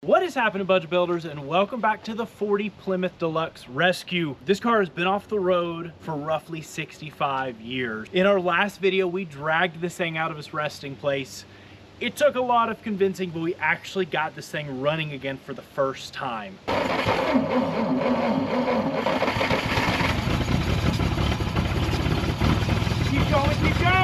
What is happening, budget builders, and welcome back to the 40 Plymouth Deluxe Rescue. This car has been off the road for roughly 65 years. In our last video, we dragged this thing out of its resting place. It took a lot of convincing, but we actually got this thing running again for the first time. Keep going, keep going!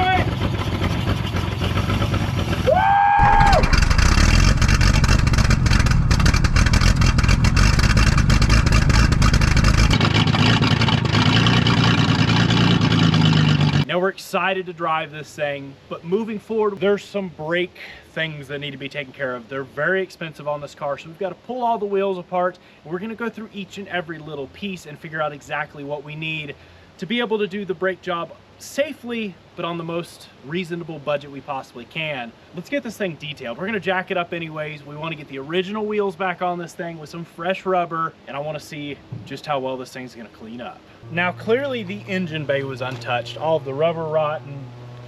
Now we're excited to drive this thing, but moving forward, there's some brake things that need to be taken care of. They're very expensive on this car, so we've got to pull all the wheels apart. We're going to go through each and every little piece and figure out exactly what we need to be able to do the brake job safely, but on the most reasonable budget we possibly can. Let's get this thing detailed. We're going to jack it up anyways. We want to get the original wheels back on this thing with some fresh rubber, and I want to see just how well this thing's going to clean up. Now, clearly the engine bay was untouched. All of the rubber rotten,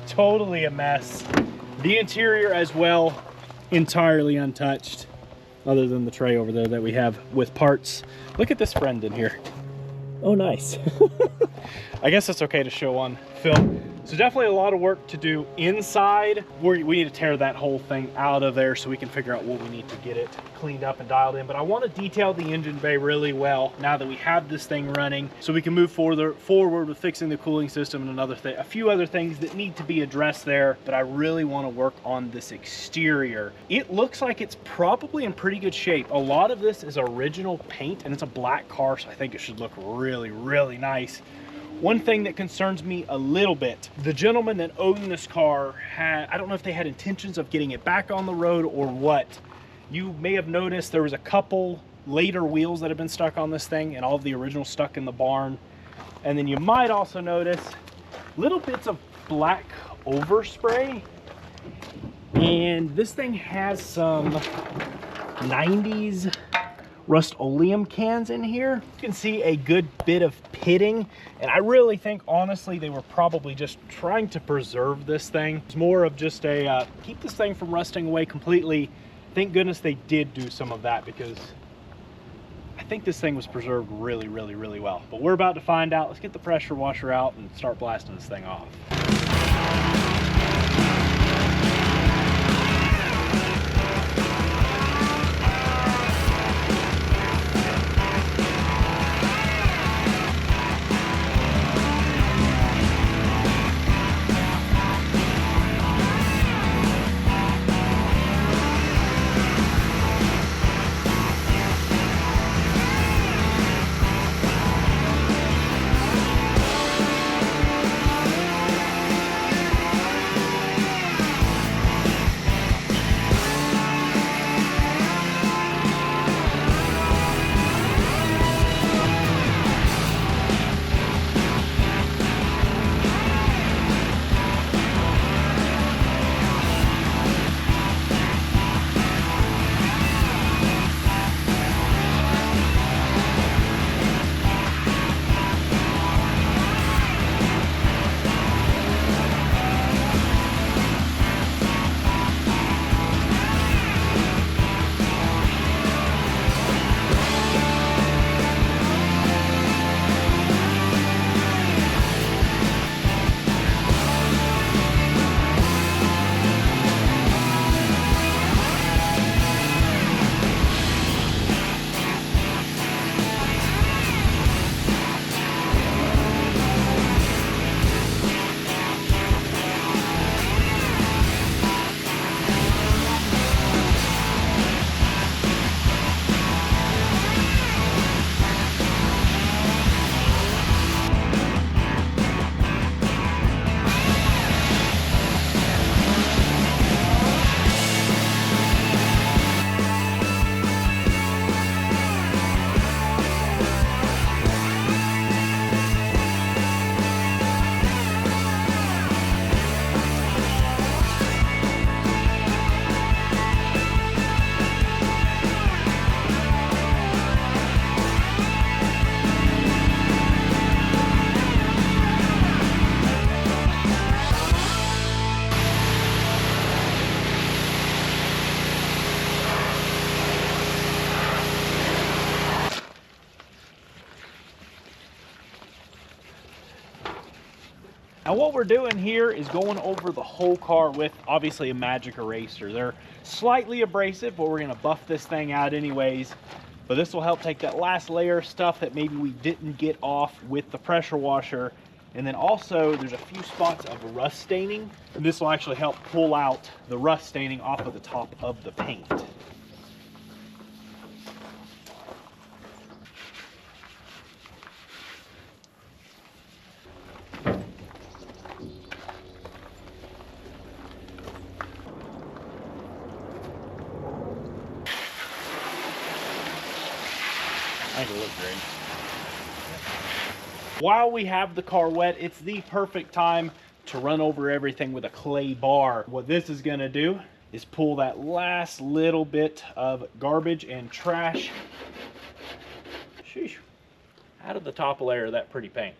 totally a mess. The interior as well, entirely untouched, other than the tray over there that we have with parts. Look at this friend in here. Oh, nice. I guess it's okay to show on film. So definitely a lot of work to do inside. We need to tear that whole thing out of there so we can figure out what we need to get it cleaned up and dialed in. But I want to detail the engine bay really well now that we have this thing running, so we can move forward with fixing the cooling system and a few other things that need to be addressed there. But I really want to work on this exterior. It looks like it's probably in pretty good shape. A lot of this is original paint, and it's a black car, so I think it should look really, really nice. One thing that concerns me a little bit, the gentleman that owned this car I don't know if they had intentions of getting it back on the road or what. You may have noticed there was a couple later wheels that have been stuck on this thing, and all of the original stuck in the barn. And then you might also notice little bits of black overspray. And this thing has some 90s Rust-Oleum cans in here. You can see a good bit of pitting, and I really think honestly they were probably just trying to preserve this thing. It's more of just a keep this thing from rusting away completely. Thank goodness they did do some of that, because I think this thing was preserved really, really, really well. But we're about to find out. Let's get the pressure washer out and start blasting this thing off. Now what we're doing here is going over the whole car with obviously a magic eraser. They're slightly abrasive, but we're gonna buff this thing out anyways. But this will help take that last layer of stuff that maybe we didn't get off with the pressure washer. And then also there's a few spots of rust staining. And this will actually help pull out the rust staining off of the top of the paint. I think it looks great. While we have the car wet, it's the perfect time to run over everything with a clay bar. What this is gonna do is pull that last little bit of garbage and trash, sheesh, out of the top layer of that pretty paint.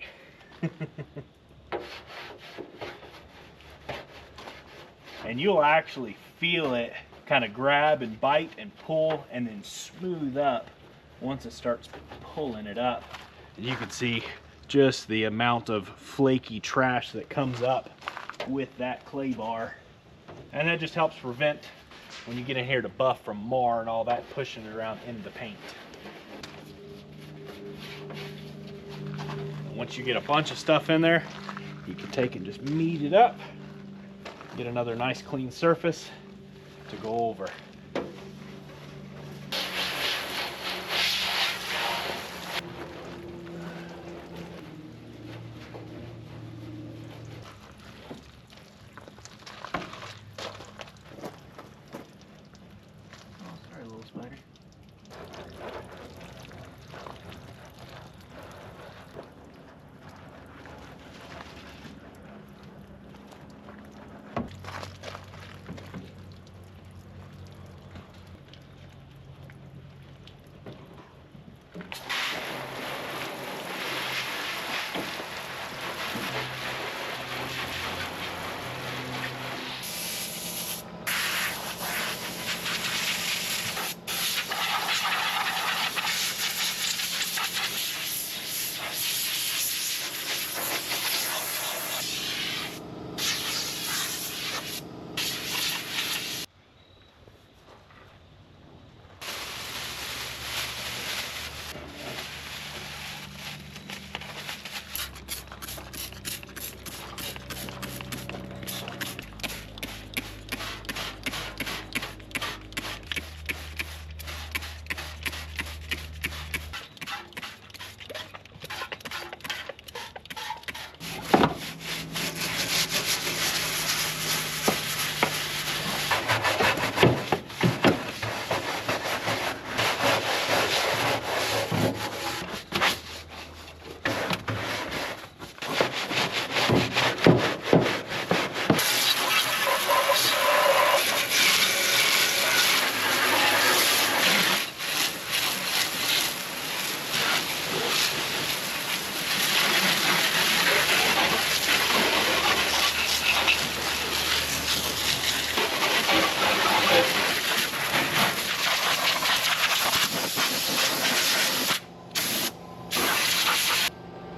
And you'll actually feel it kind of grab and bite and pull and then smooth up once it starts pulling it up. And you can see just the amount of flaky trash that comes up with that clay bar. And that just helps prevent when you get in here to buff from mar and all that pushing it around into the paint. Once you get a bunch of stuff in there, you can take and just knead it up, get another nice clean surface to go over.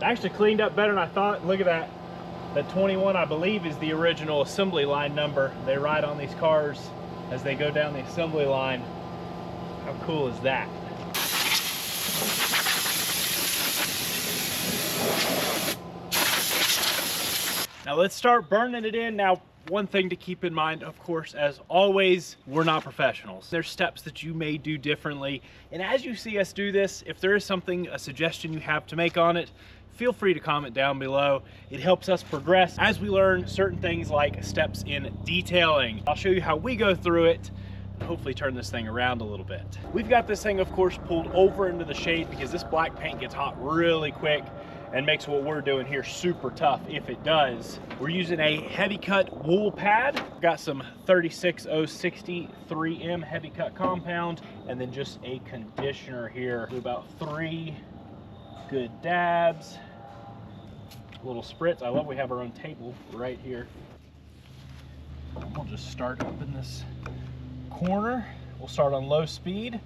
Actually cleaned up better than I thought. Look at that. That 21, I believe, is the original assembly line number they ride on these cars as they go down the assembly line. How cool is that? Now let's start burning it in. Now, one thing to keep in mind, of course, as always, we're not professionals. There's steps that you may do differently. And as you see us do this, if there is something, a suggestion you have to make on it, feel free to comment down below. It helps us progress as we learn certain things like steps in detailing. I'll show you how we go through it and hopefully turn this thing around a little bit. We've got this thing, of course, pulled over into the shade because this black paint gets hot really quick and makes what we're doing here super tough if it does. We're using a heavy cut wool pad. Got some 36060 3M heavy cut compound, and then just a conditioner here. Do about 3 good dabs. A little spritz. I love we have our own table right here. We'll just start up in this corner. We'll start on low speed.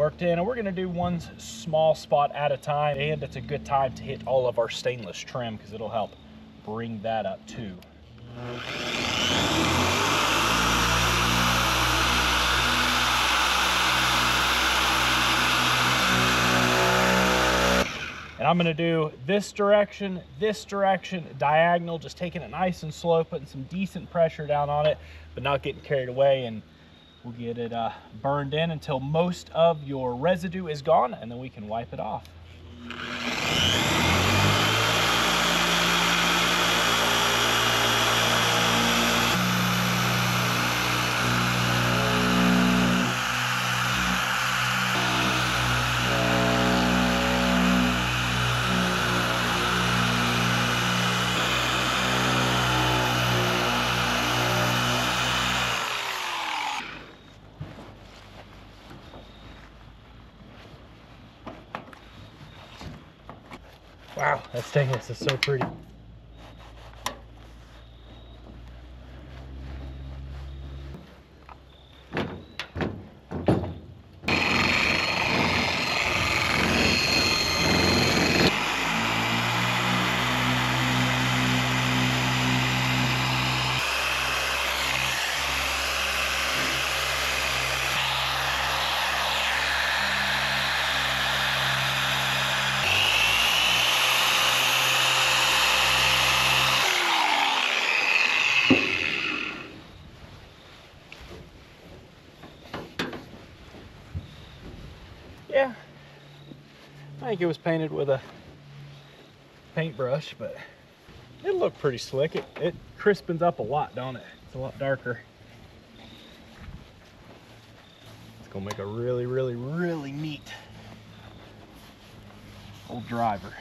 worked in, and we're gonna do one small spot at a time, and it's a good time to hit all of our stainless trim because it'll help bring that up too. And I'm gonna do this direction, diagonal, just taking it nice and slow, putting some decent pressure down on it, but not getting carried away, and we'll get it burned in until most of your residue is gone, and then we can wipe it off. Wow, that stainless is so pretty. Yeah, I think it was painted with a paintbrush, but it looked pretty slick. It crispens up a lot, don't it? It's a lot darker. It's gonna make a really, really, really neat old driver.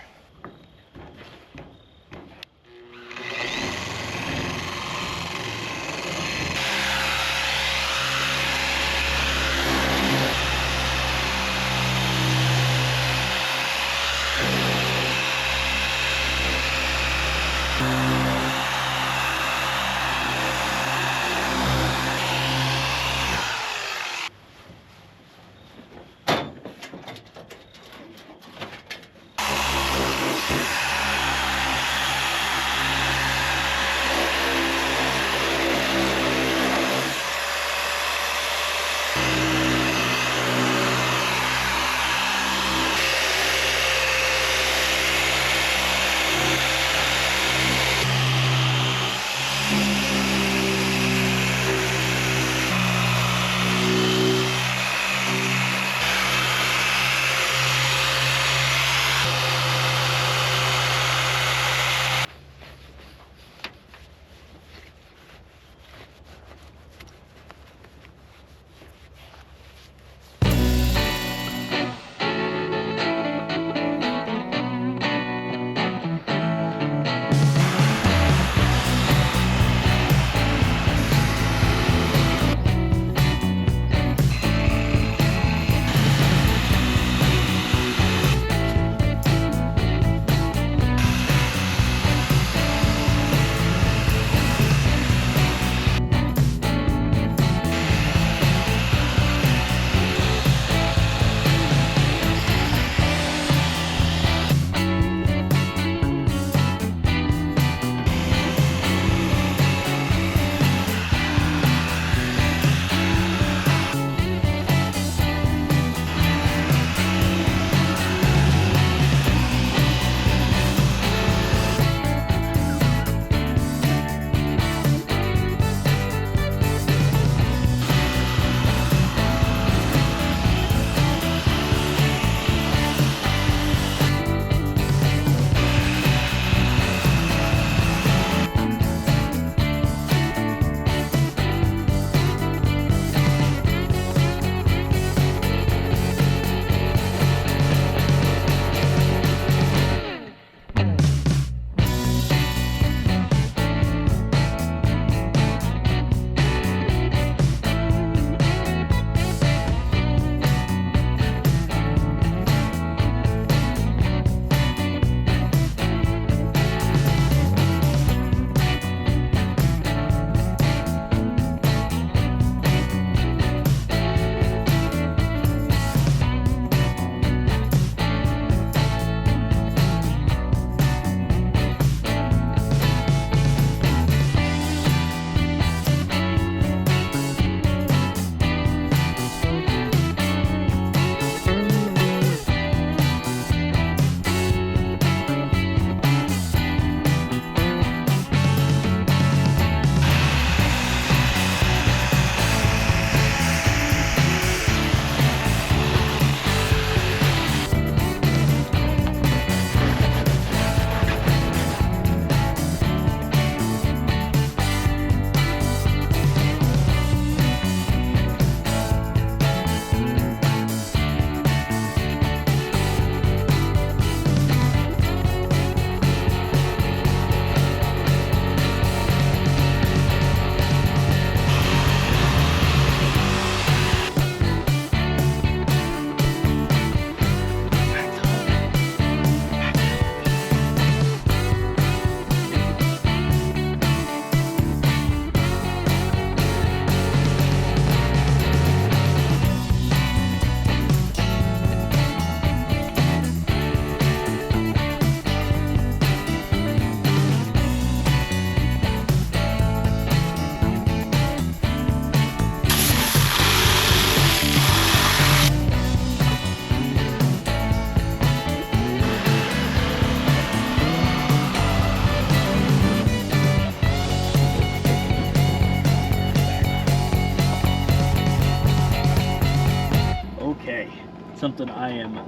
something I am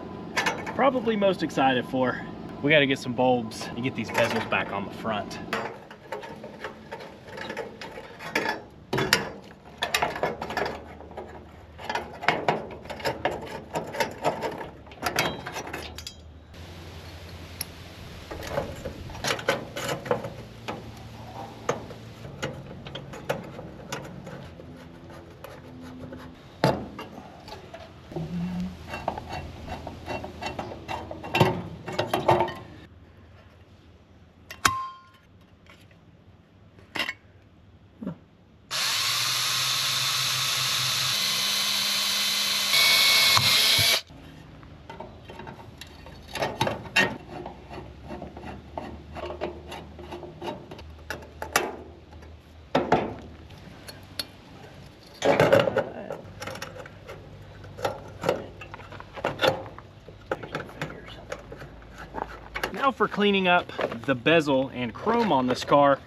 probably most excited for. We got to get some bulbs and get these bezels back on the front. Now for cleaning up the bezel and chrome on this car,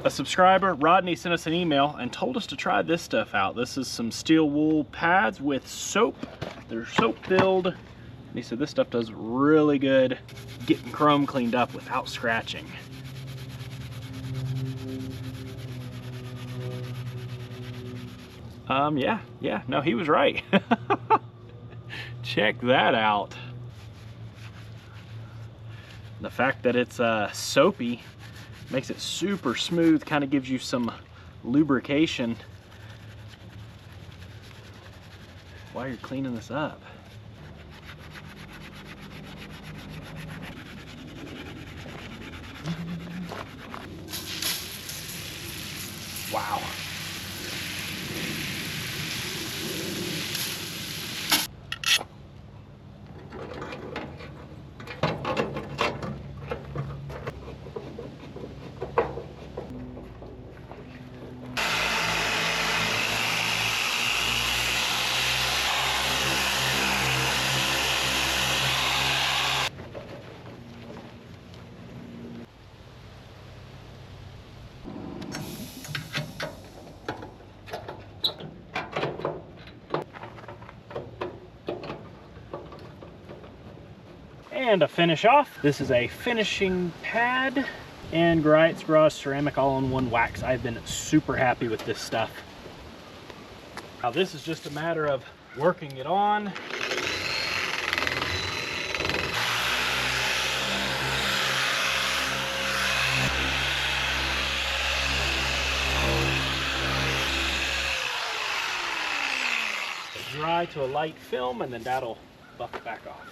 a subscriber, Rodney, sent us an email and told us to try this stuff out. This is some steel wool pads with soap. They're soap filled. He said this stuff does really good getting chrome cleaned up without scratching. Yeah, no, he was right. Check that out. The fact that it's soapy makes it super smooth, kind of gives you some lubrication while you're cleaning this up. Wow. And to finish off, this is a finishing pad and Grites Garage ceramic all-in-one wax. I've been super happy with this stuff. Now this is just a matter of working it on. Dry to a light film, and then that'll buff it back off.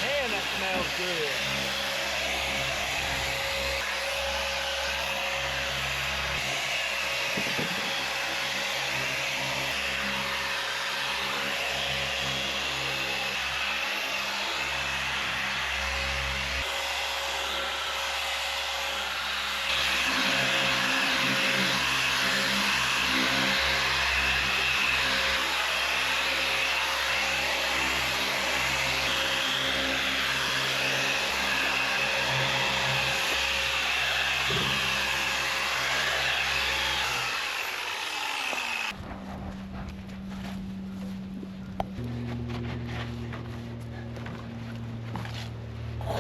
Man, that smells good.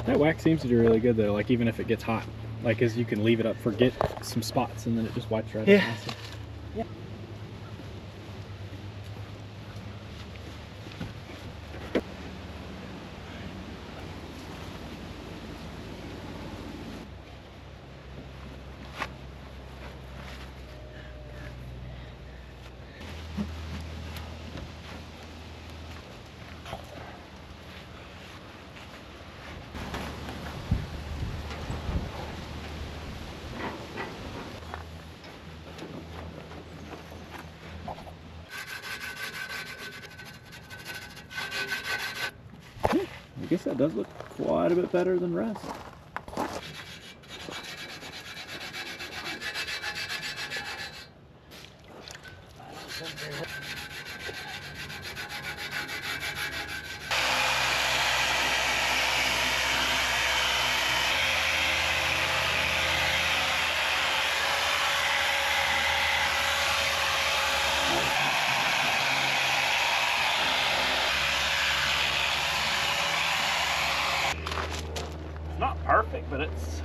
That wax seems to do really good though, like even if it gets hot. Like, as you can leave it up, forget some spots, and then it just wipes right off. Yeah. I guess that does look quite a bit better than rust. It's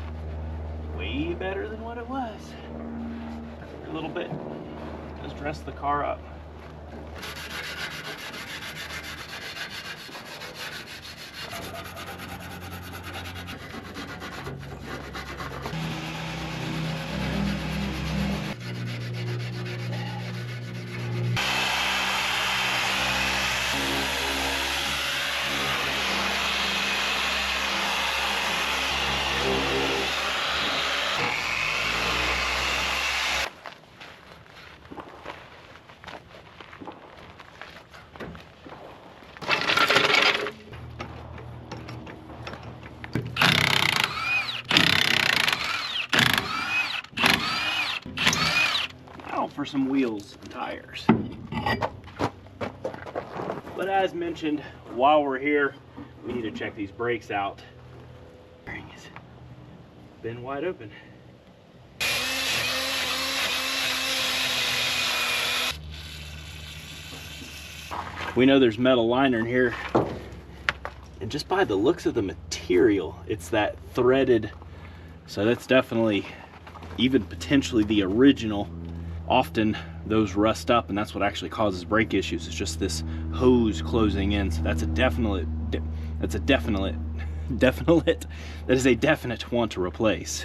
way better than what it was. A little bit. Just dress the car up. For some wheels and tires. But as mentioned, while we're here, we need to check these brakes out. Bearing has been wide open. We know there's metal liner in here, and just by the looks of the material, it's that threaded, so that's definitely, even potentially the original. Often those rust up, and that's what actually causes brake issues. It's just this hose closing in. So that's a definite want to replace.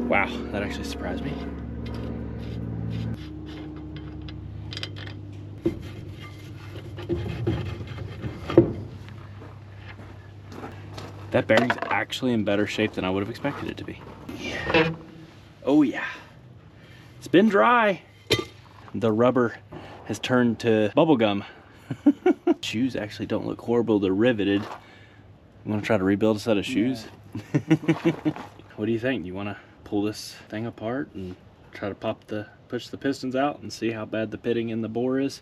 Wow, that actually surprised me. That bearing's actually in better shape than I would have expected it to be. Yeah. Oh yeah. It's been dry. The rubber has turned to bubble gum. Shoes actually don't look horrible. They're riveted. You want to try to rebuild a set of shoes? Yeah. What do you think? You want to pull this thing apart and try to push the pistons out and see how bad the pitting in the bore is?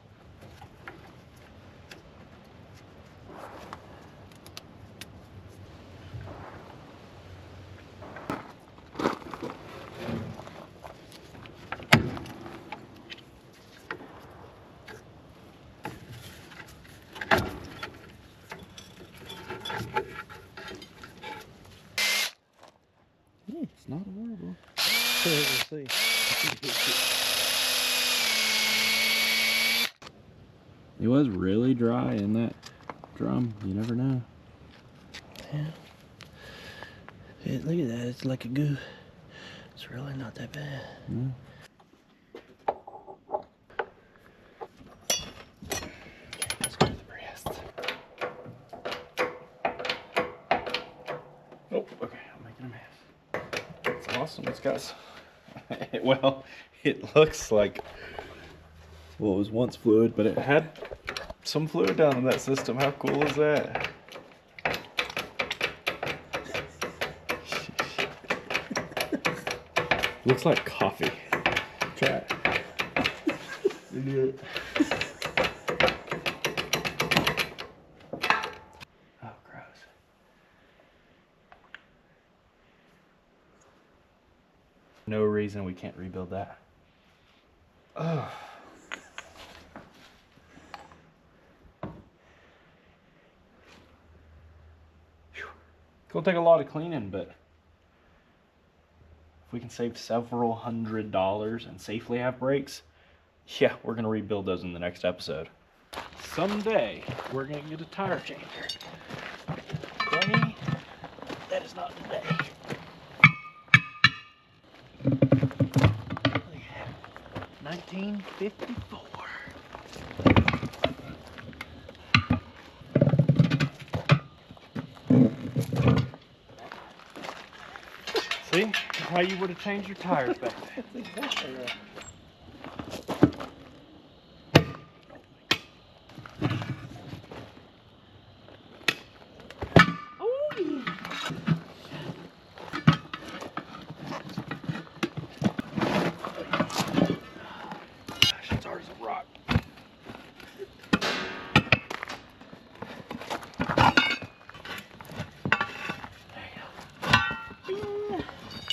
It's not horrible. We'll see. It was really dry in that drum. You never know. Yeah. Yeah, look at that. It's like a goo. It's really not that bad. Yeah. Let's go to the breast. Oh, okay. I'm making a mess. It's awesome. It's got, well, it looks like what was once fluid, but it had some fluid down in that system. How cool is that? Looks like coffee. Try it. You do it. Oh, gross. No reason we can't rebuild that. Oh. It's gonna take a lot of cleaning, but if we can save several $100s and safely have brakes, yeah, we're gonna rebuild those in the next episode. Someday, we're gonna get a tire changer. Bunny, that is not today. 1954. See? How you would have changed your tires back then. That's exactly right. Gosh, it's hard as a rock.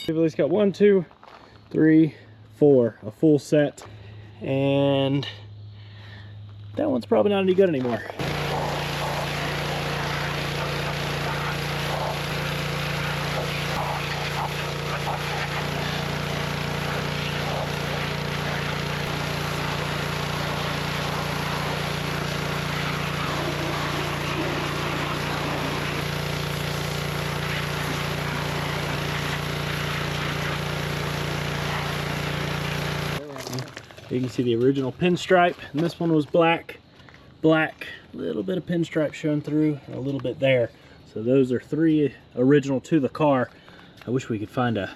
We've at least got 1, 2, 3, 4, a full set, and that one's probably not any good anymore. You can see the original pinstripe, and this one was black, black, a little bit of pinstripe showing through, and a little bit there. So those are 3 original to the car. I wish we could find a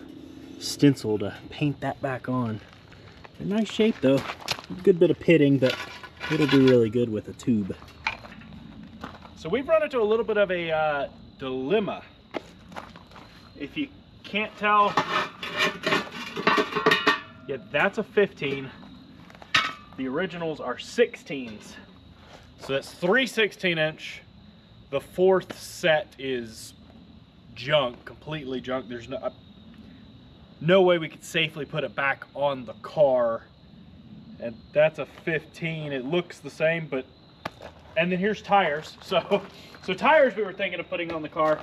stencil to paint that back on. A nice shape though, a good bit of pitting, but it'll do really good with a tube. So we've run into a little bit of a dilemma. If you can't tell, yeah, that's a 15. The originals are 16s. So that's 3 16-inch. The 4th set is junk, completely junk. There's no way we could safely put it back on the car. And that's a 15. It looks the same, but, and then here's tires. So tires we were thinking of putting on the car.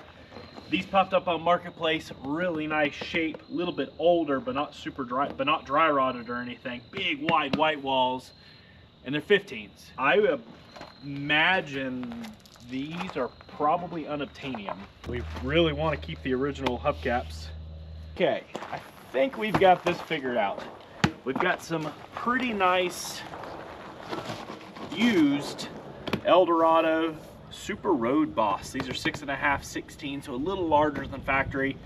These popped up on Marketplace, really nice shape, a little bit older, but not super dry, but not dry rotted or anything. Big wide white walls, and they're 15s. I imagine these are probably unobtainium. We really want to keep the original hubcaps. Okay, I think we've got this figured out. We've got some pretty nice used Eldorado Super Road Boss. These are 6.5, 16, so a little larger than factory.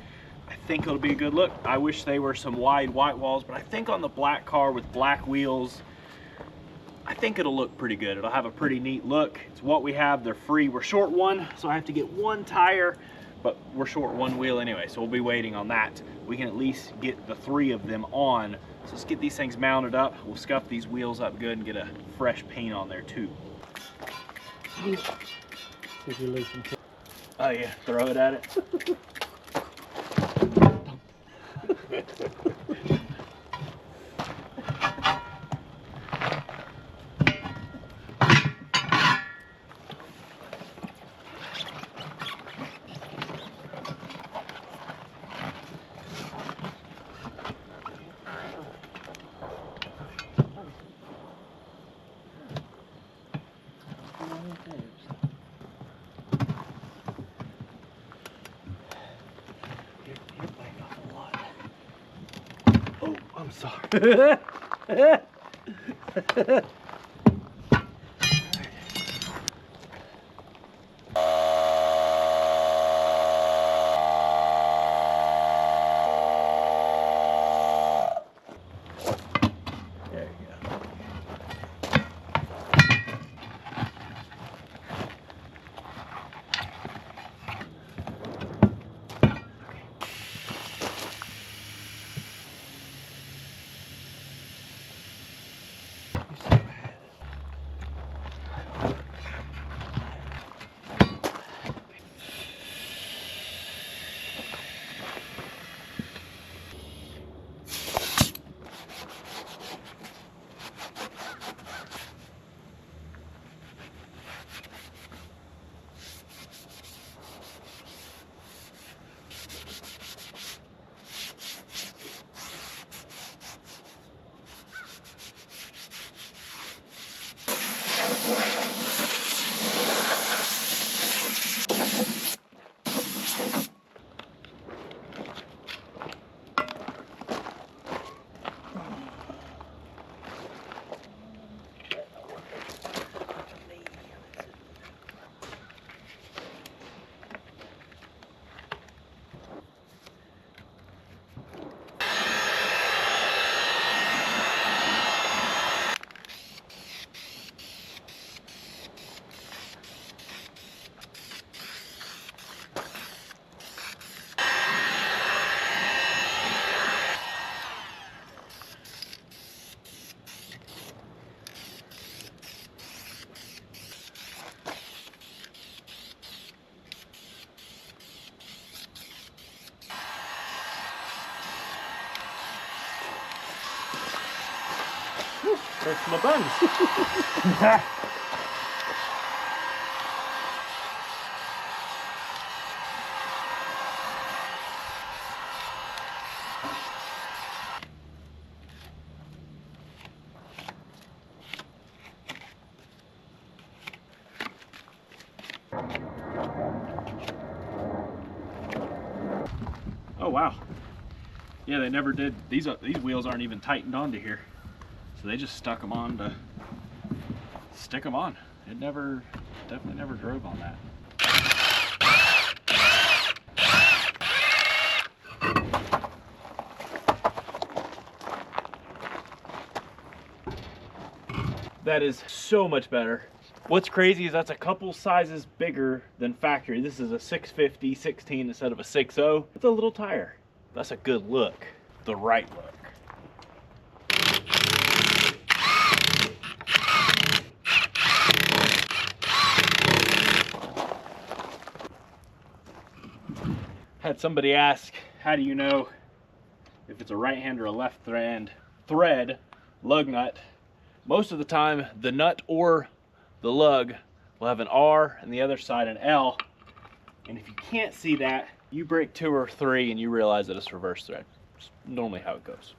I think it'll be a good look. I wish they were some wide white walls, but I think on the black car with black wheels, I think it'll look pretty good. It'll have a pretty neat look. It's what we have. They're free. We're short 1, so I have to get 1 tire, but we're short 1 wheel anyway, so we'll be waiting on that. We can at least get the 3 of them on. So let's get these things mounted up. We'll scuff these wheels up good and get a fresh paint on there too. Oh yeah, throw it at it. Oh, I'm sorry. There's my buns. Oh wow. Yeah, they never did. These wheels aren't even tightened onto here. So they just stuck them on to stick them on. It definitely never drove on that. That is so much better. What's crazy is that's a couple sizes bigger than factory. This is a 650 16 instead of a 6.0. It's a little tire. That's a good look, the right look. Had somebody ask, how do you know if it's a right hand or a left thread lug nut? Most of the time, the nut or the lug will have an R and the other side an L. And if you can't see that, you break 2 or 3 and you realize that it's reverse thread. It's normally how it goes.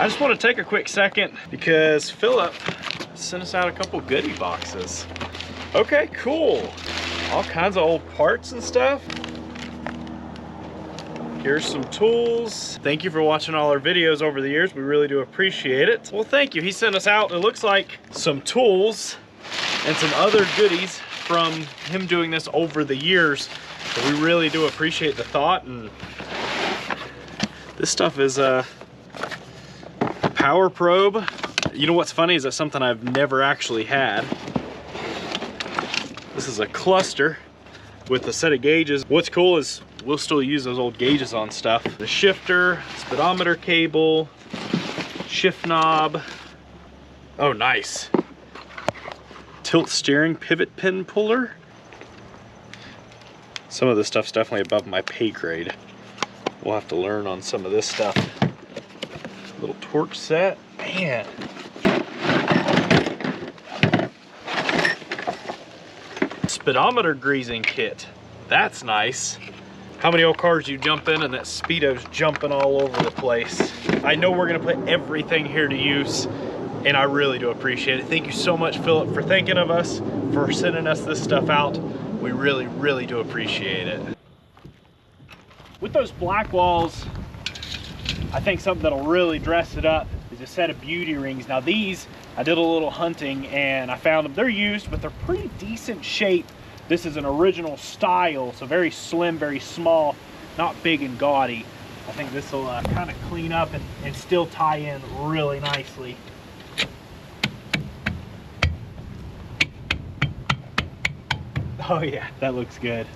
I just want to take a quick second because Philip sent us out a couple goodie boxes. Okay, cool. All kinds of old parts and stuff. Here's some tools. Thank you for watching all our videos over the years. We really do appreciate it. Well, thank you. He sent us out, it looks like, some tools and some other goodies from him doing this over the years. So we really do appreciate the thought. And this stuff is power probe. You know what's funny is that's something I've never actually had. This is a cluster with a set of gauges. What's cool is we'll still use those old gauges on stuff. The shifter, speedometer cable, shift knob. Oh, nice. Tilt steering pivot pin puller. Some of this stuff's definitely above my pay grade. We'll have to learn on some of this stuff. Little torque set, man. Speedometer greasing kit, that's nice. How many old cars you jump in and that speedo's jumping all over the place. I know we're gonna put everything here to use, and I really do appreciate it. Thank you so much, Philip, for thinking of us, for sending us this stuff out. We really, really do appreciate it. With those black walls, I think something that'll really dress it up is a set of beauty rings. Now these, I did a little hunting and I found them. They're used, but they're pretty decent shape. This is an original style, so very slim, very small, not big and gaudy. I think this will kind of clean up and still tie in really nicely. Oh yeah, that looks good.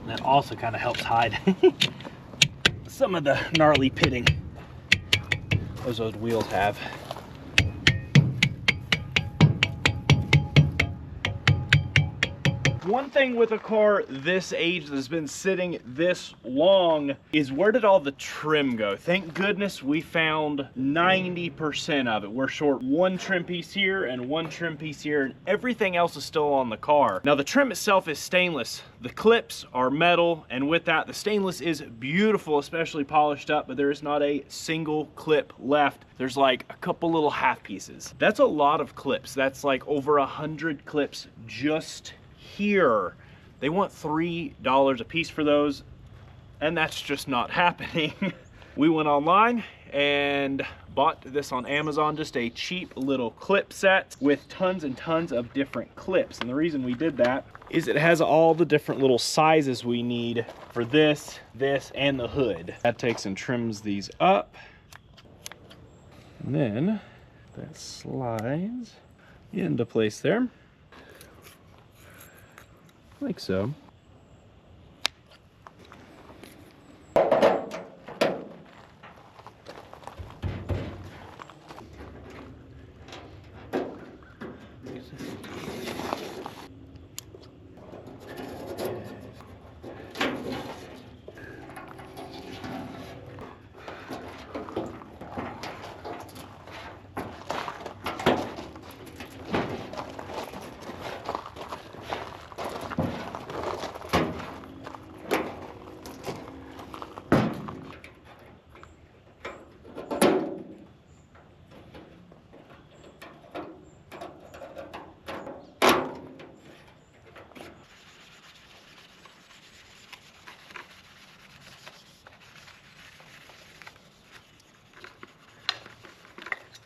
That also kind of helps hide some of the gnarly pitting those old wheels have. One thing with a car this age that's been sitting this long is, where did all the trim go? Thank goodness we found 90% of it. We're short one trim piece here and one trim piece here, and everything else is still on the car. Now the trim itself is stainless. The clips are metal, and with that, the stainless is beautiful, especially polished up, but there is not a single clip left. There's like a couple little half pieces. That's a lot of clips. That's like over 100 clips just here. They want $3 a piece for those, and that's just not happening. We went online and bought this on Amazon, just a cheap little clip set with tons and tons of different clips. And the reason we did that is it has all the different little sizes we need for this, and the hood. That takes and trims these up. And then that slides into place there, like so.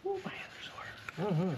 Oh, my hands are sore.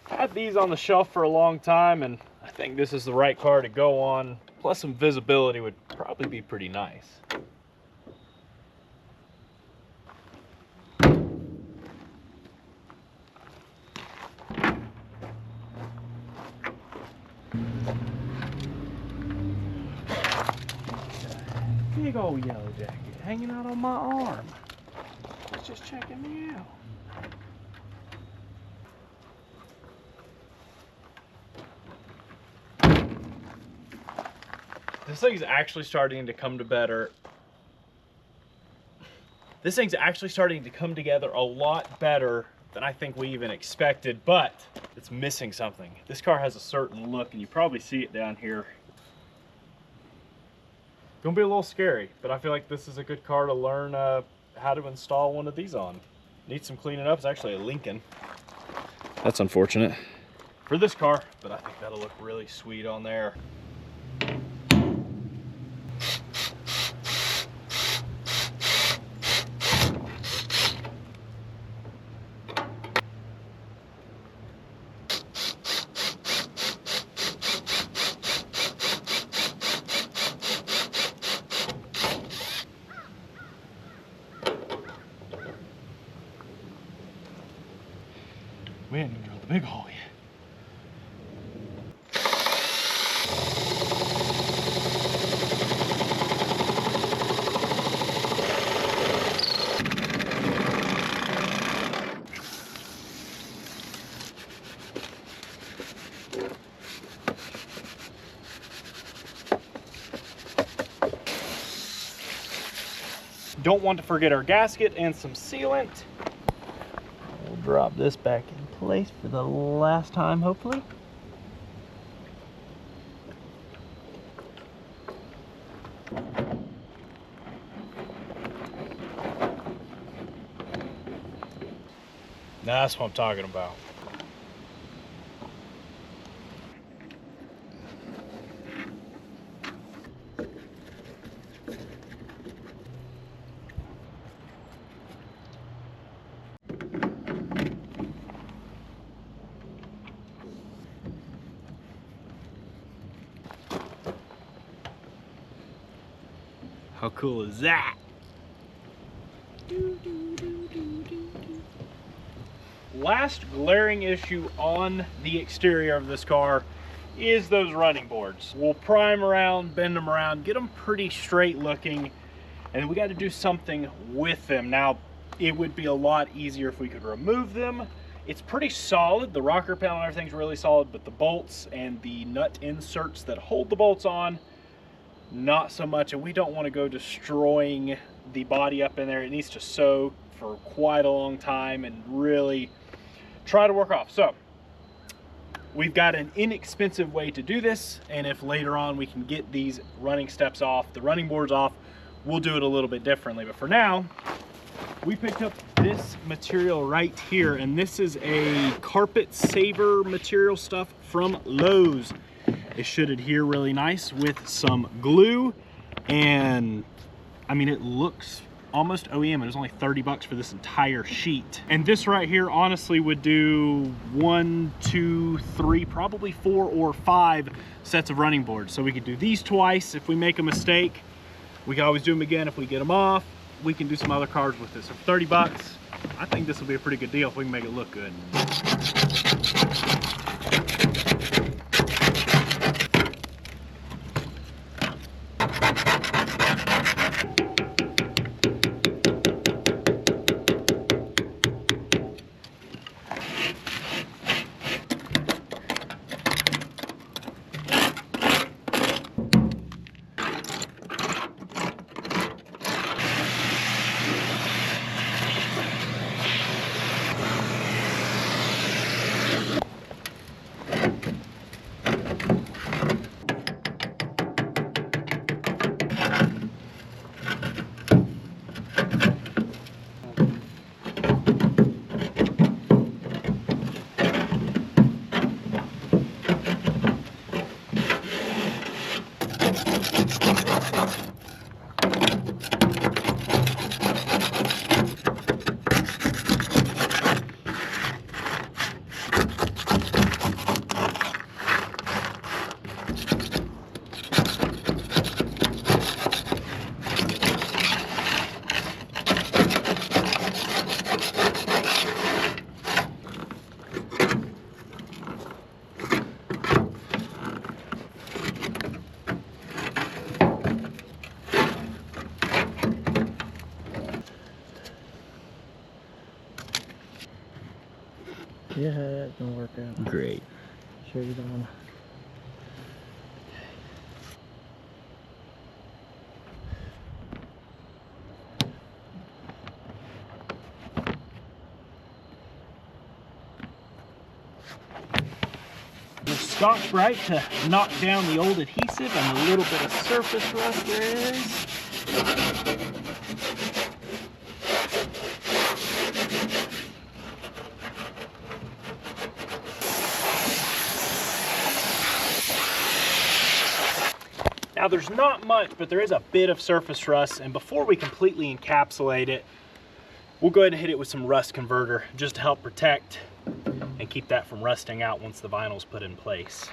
Had these on the shelf for a long time, and I think this is the right car to go on. Plus some visibility would probably be pretty nice. Big old yellow jacket hanging out on my arm. It's just checking me out. This thing's actually starting to come to better. This thing's actually starting to come together a lot better than I think we even expected, but it's missing something. This car has a certain look, and you probably see it down here. Gonna be a little scary, but I feel like this is a good car to learn how to install one of these on. Needs some cleaning up. It's actually a Lincoln. That's unfortunate for this car, but I think that'll look really sweet on there. We ain't even drilled the big hole yet. Don't want to forget our gasket and some sealant. We'll drop this back in place for the last time, hopefully. That's what I'm talking about. How cool is that? Last glaring issue on the exterior of this car is those running boards. We'll prime around, bend them around, get them pretty straight looking, and we got to do something with them. Now, it would be a lot easier if we could remove them It's pretty solid. The rocker panel and everything's really solid, but the bolts and the nut inserts that hold the bolts on, not so much. And we don't want to go destroying the body up in there. It needs to soak for quite a long time and really try to work off. So we've got an inexpensive way to do this, and if later on we can get these running steps off, the running boards off, we'll do it a little bit differently. But for now, we picked up this material right here, and this is a carpet saver material stuff from Lowe's. It should adhere really nice with some glue, and I mean, it looks almost OEM, and it was only 30 bucks for this entire sheet. And this right here honestly would do 1, 2, 3, probably 4 or 5 sets of running boards. So we could do these twice if we make a mistake. We can always do them again if we get them off. We can do some other cars with this. So for 30 bucks, I think this will be a pretty good deal if we can make it look good. Yeah, that's gonna work out. Great. Sure you don't wanna. The Scotch-Brite to knock down the old adhesive and a little bit of surface rust there is. Now there's not much, but there is a bit of surface rust, and before we completely encapsulate it, we'll go ahead and hit it with some rust converter just to help protect and keep that from rusting out once the vinyl's put in place.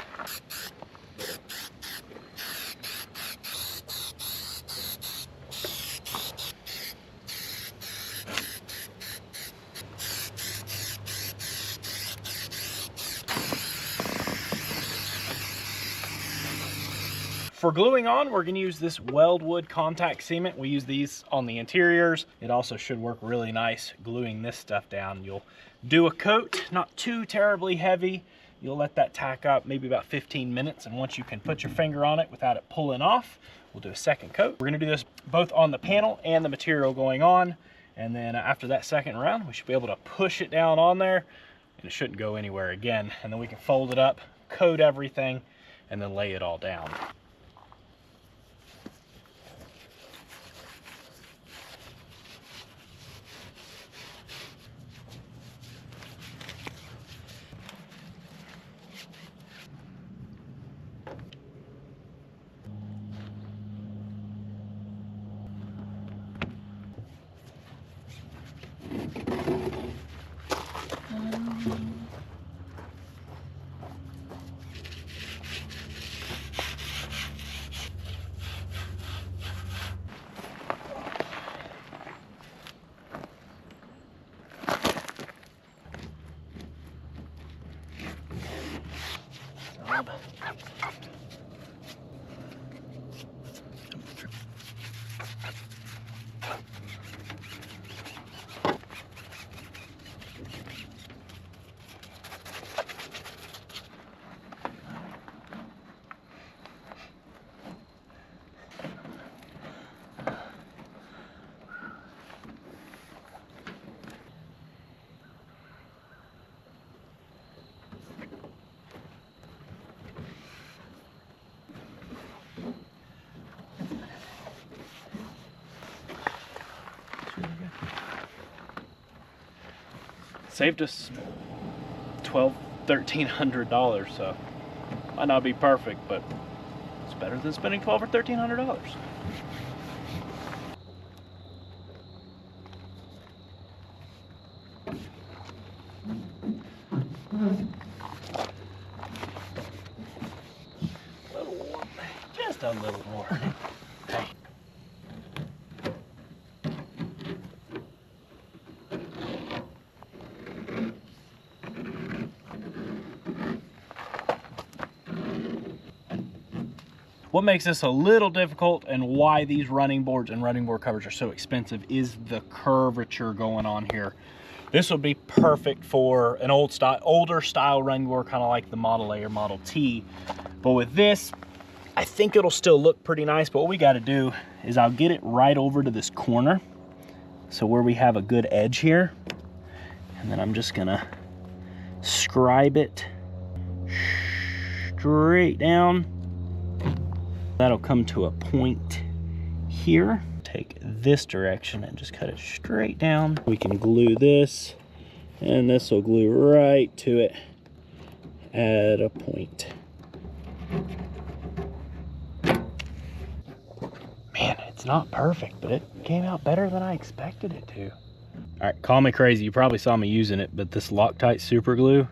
For gluing on, we're going to use this Weldwood contact cement. We use these on the interiors. It also should work really nice gluing this stuff down. You'll do a coat, not too terribly heavy. You'll let that tack up maybe about 15 minutes, and once you can put your finger on it without it pulling off, we'll do a second coat. We're going to do this both on the panel and the material going on, and then after that second round, we should be able to push it down on there, and it shouldn't go anywhere again. And then we can fold it up, coat everything, and then lay it all down. Saved us $1,300, so might not be perfect, but it's better than spending $1,200 or $1,300. Just a little more. Okay. What makes this a little difficult and why these running boards and running board covers are so expensive is the curvature going on here. This would be perfect for an older style running board, kind of like the Model A or Model T. But with this, I think it'll still look pretty nice. But what we got to do is I'll get it right over to this corner, so where we have a good edge here, and then I'm just gonna scribe it straight down. That'll come to a point here. Take this direction and just cut it straight down. We can glue this, and this will glue right to it at a point. Man, it's not perfect, but it came out better than I expected it to. All right, call me crazy. You probably saw me using it, but this Loctite super glue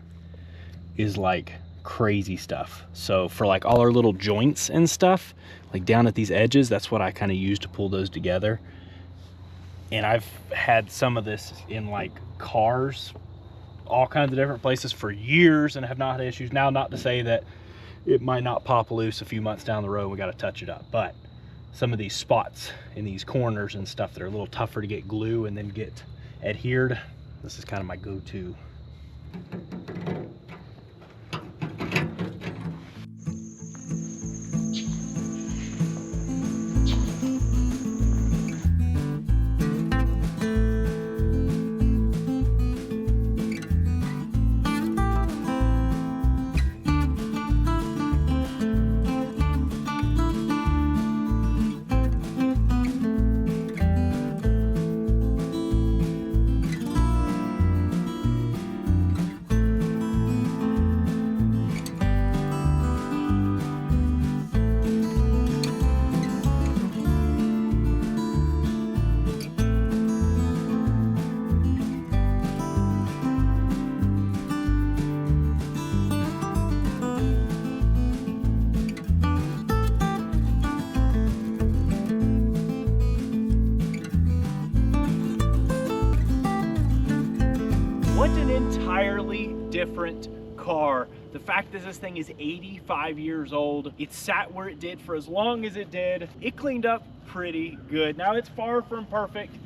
is like crazy stuff. So for like all our little joints and stuff, like down at these edges, that's what I kind of use to pull those together. And I've had some of this in like cars, all kinds of different places for years, and have not had issues. Now, not to say that it might not pop loose a few months down the road, we got to touch it up, but some of these spots in these corners and stuff that are a little tougher to get glue and then get adhered, this is kind of my go-to. What an entirely different car. The fact that this thing is 85 years old, it sat where it did for as long as it did. It cleaned up pretty good. Now, it's far from perfect.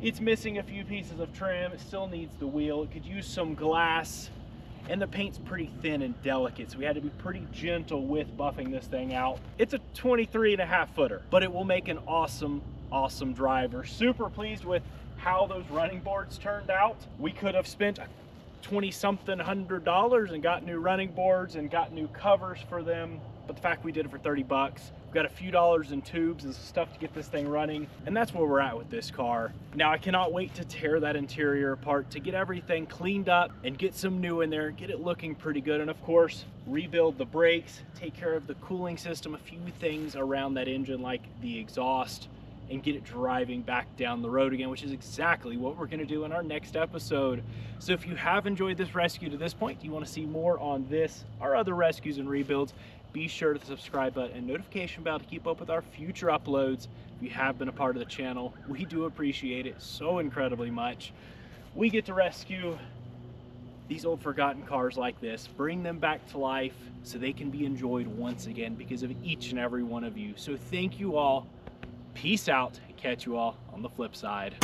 It's missing a few pieces of trim. It still needs the wheel. It could use some glass, and the paint's pretty thin and delicate, so we had to be pretty gentle with buffing this thing out. It's a 23.5 footer, but it will make an awesome driver. Super pleased with how those running boards turned out. We could have spent $20-something hundred and got new running boards and got new covers for them, but the fact we did it for 30 bucks, we've got a few dollars in tubes and stuff to get this thing running, and that's where we're at with this car. Now, I cannot wait to tear that interior apart, to get everything cleaned up and get some new in there, get it looking pretty good, and of course rebuild the brakes, take care of the cooling system, a few things around that engine like the exhaust, and get it driving back down the road again, which is exactly what we're gonna do in our next episode. So if you have enjoyed this rescue to this point, you wanna see more on this, our other rescues and rebuilds, be sure to subscribe button and notification bell to keep up with our future uploads. If you have been a part of the channel, we do appreciate it so incredibly much. We get to rescue these old forgotten cars like this, bring them back to life so they can be enjoyed once again because of each and every one of you. So thank you all. Peace out, and catch you all on the flip side.